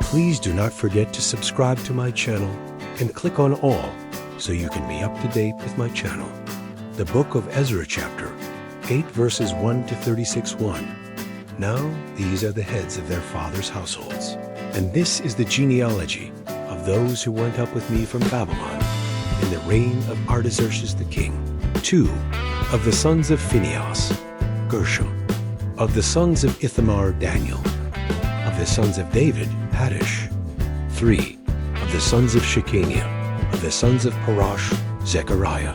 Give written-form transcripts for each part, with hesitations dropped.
Please do not forget to subscribe to my channel and click on all so you can be up to date with my channel. The book of Ezra, chapter 8, verses 1 to 36:1. Now these are the heads of their fathers' households, and this is the genealogy of those who went up with me from Babylon in the reign of Artaxerxes the king. 2. Of the sons of Phinehas, Gershom. Of the sons of Ithamar, Daniel. Of the sons of David, Haddish. 3. Of the sons of Shechaniah. Of the sons of Parash, Zechariah.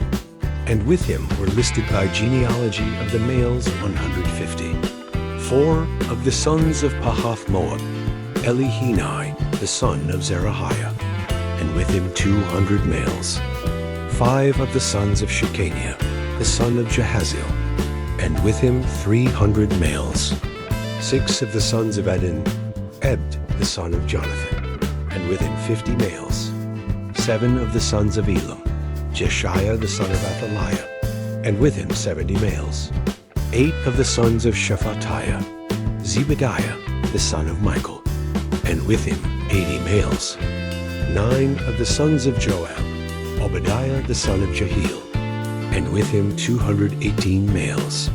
And with him were listed by genealogy of the males 150. 4. Of the sons of Pahath Moab, Elihenai, the son of Zerahiah, and with him 200 males. 5. Of the sons of Shechaniah, the son of Jahaziel, and with him 300 males. 6. Of the sons of Adin, Ebed, the son of Jonathan, and with him 50 males. 7. Of the sons of Elam, Jeshiah the son of Athaliah, and with him 70 males. 8. Of the sons of Shephatiah, Zebediah the son of Michael, and with him 80 males. 9. Of the sons of Joab, Obadiah the son of Jehiel, and with him 218 males.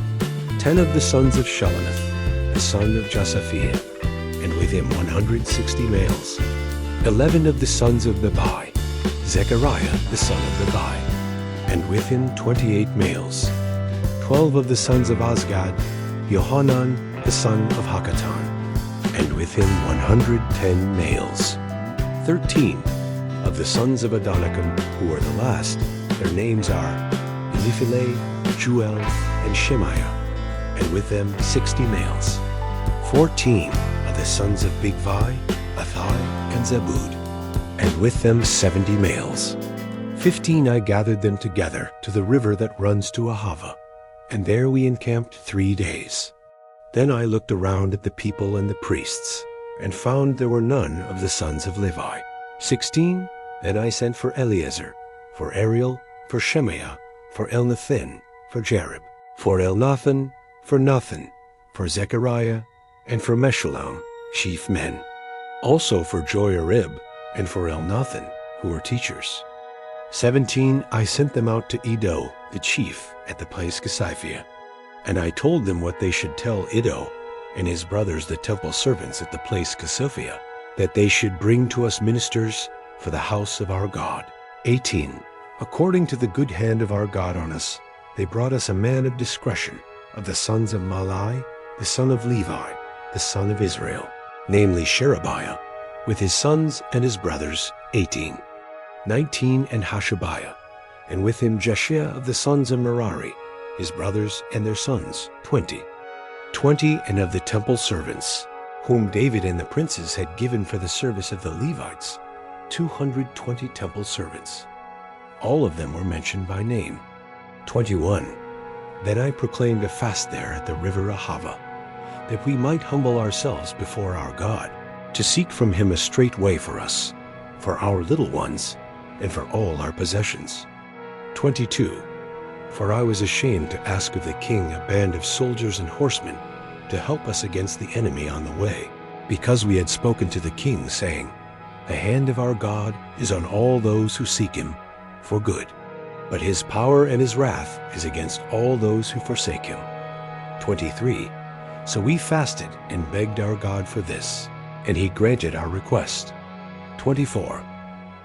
10. Of the sons of Shelomoth, the son of Josaphiah, and with him 160 males. 11. Of the sons of Bebai, Zechariah the son of Bebai, and with him 28 males. 12. Of the sons of Azgad, Johanan the son of Hakatan, and with him 110 males. 13. Of the sons of Adonikam, who are the last, their names are Eliphile, Juel, and Shemaiah, and with them 60 males. 14. Of the sons of Bigvai, Athai, and Zebud, and with them 70 males. 15. I gathered them together to the river that runs to Ahava, and there we encamped 3 days. Then I looked around at the people and the priests, and found there were none of the sons of Levi. 16. Then I sent for Eleazar, for Ariel, for Shemaiah, for Elnathan, for Jarib, for Elnathan, for Nathan, for Zechariah, and for Meshullam, chief men. Also for Joiarib, and for Elnathan, who were teachers. 17. I sent them out to Iddo, the chief, at the place Casiphia. And I told them what they should tell Iddo and his brothers the temple servants at the place Casiphia, that they should bring to us ministers for the house of our God. 18. According to the good hand of our God on us, they brought us a man of discretion, of the sons of Malai, the son of Levi, the son of Israel, namely Sherebiah, with his sons and his brothers 18. 19. And Hashabiah, and with him Jeshaiah of the sons of Merari, his brothers and their sons 20. 20. And of the temple servants, whom David and the princes had given for the service of the Levites, 220 temple servants. All of them were mentioned by name. 21. Then I proclaimed a fast there at the river Ahava, that we might humble ourselves before our God, to seek from him a straight way for us, for our little ones, and for all our possessions. 22. For I was ashamed to ask of the king a band of soldiers and horsemen to help us against the enemy on the way, because we had spoken to the king, saying, The hand of our God is on all those who seek him for good, but his power and his wrath is against all those who forsake him. 23. So we fasted and begged our God for this, and he granted our request. 24.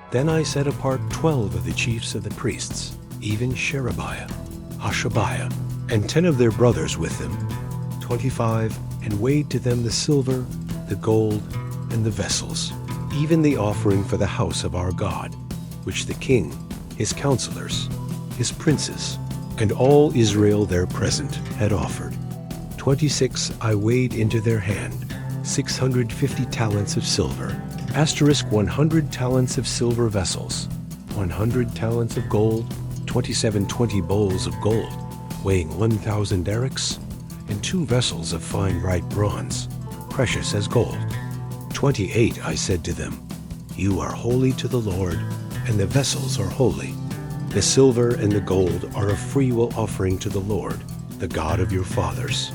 Then I set apart 12 of the chiefs of the priests, even Sherebiah, Hashabiah, and 10 of their brothers with them, 25, and weighed to them the silver, the gold, and the vessels, even the offering for the house of our God, which the king, his counselors, his princes, and all Israel there present had offered. 26. I weighed into their hand 650 talents of silver, * 100 talents of silver vessels, 100 talents of gold, 27 20 bowls of gold, weighing 1,000 derricks, and 2 vessels of fine bright bronze, precious as gold. 28. I said to them, You are holy to the Lord, and the vessels are holy. The silver and the gold are a freewill offering to the Lord, the God of your fathers.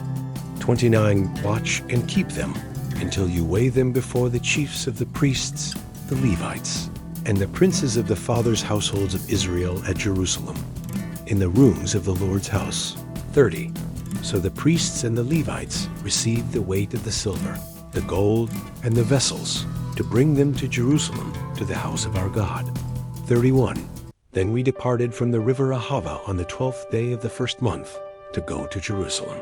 29. Watch and keep them, until you weigh them before the chiefs of the priests, the Levites, and the princes of the fathers' households of Israel at Jerusalem, in the rooms of the Lord's house. 30. So the priests and the Levites received the weight of the silver, the gold, and the vessels, to bring them to Jerusalem, to the house of our God. 31. Then we departed from the river Ahava on the 12th day of the first month, to go to Jerusalem.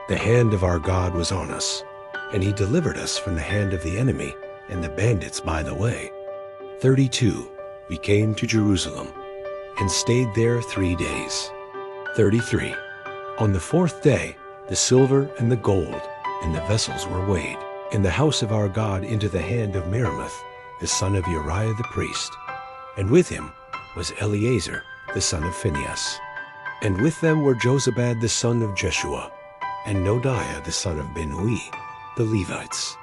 The hand of our God was on us, and he delivered us from the hand of the enemy and the bandits by the way. 32. We came to Jerusalem, and stayed there 3 days. 33. On the 4th day, the silver and the gold and the vessels were weighed in the house of our God into the hand of Meremoth, the son of Uriah the priest, and with him was Eleazar, the son of Phinehas. And with them were Jozabad the son of Jeshua, and Nodiah the son of Binnui, the Levites.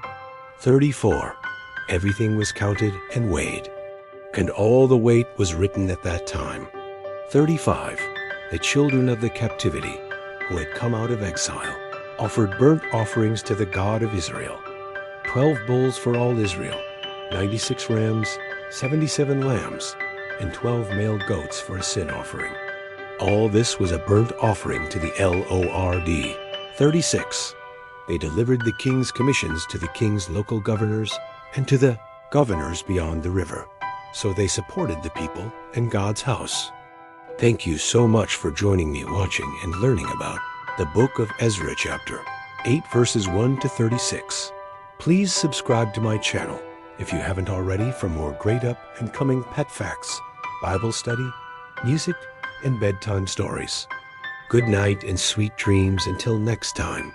34. Everything was counted and weighed, and all the weight was written at that time. 35. The children of the captivity, who had come out of exile, offered burnt offerings to the God of Israel, 12 bulls for all Israel, 96 rams, 77 lambs, and 12 male goats for a sin offering. All this was a burnt offering to the Lord. 36. They delivered the king's commissions to the king's local governors and to the governors beyond the river. So they supported the people and God's house. Thank you so much for joining me watching and learning about the book of Ezra, chapter 8, verses 1 to 36. Please subscribe to my channel if you haven't already for more great up and coming pet facts, Bible study, music, and bedtime stories. Good night and sweet dreams until next time.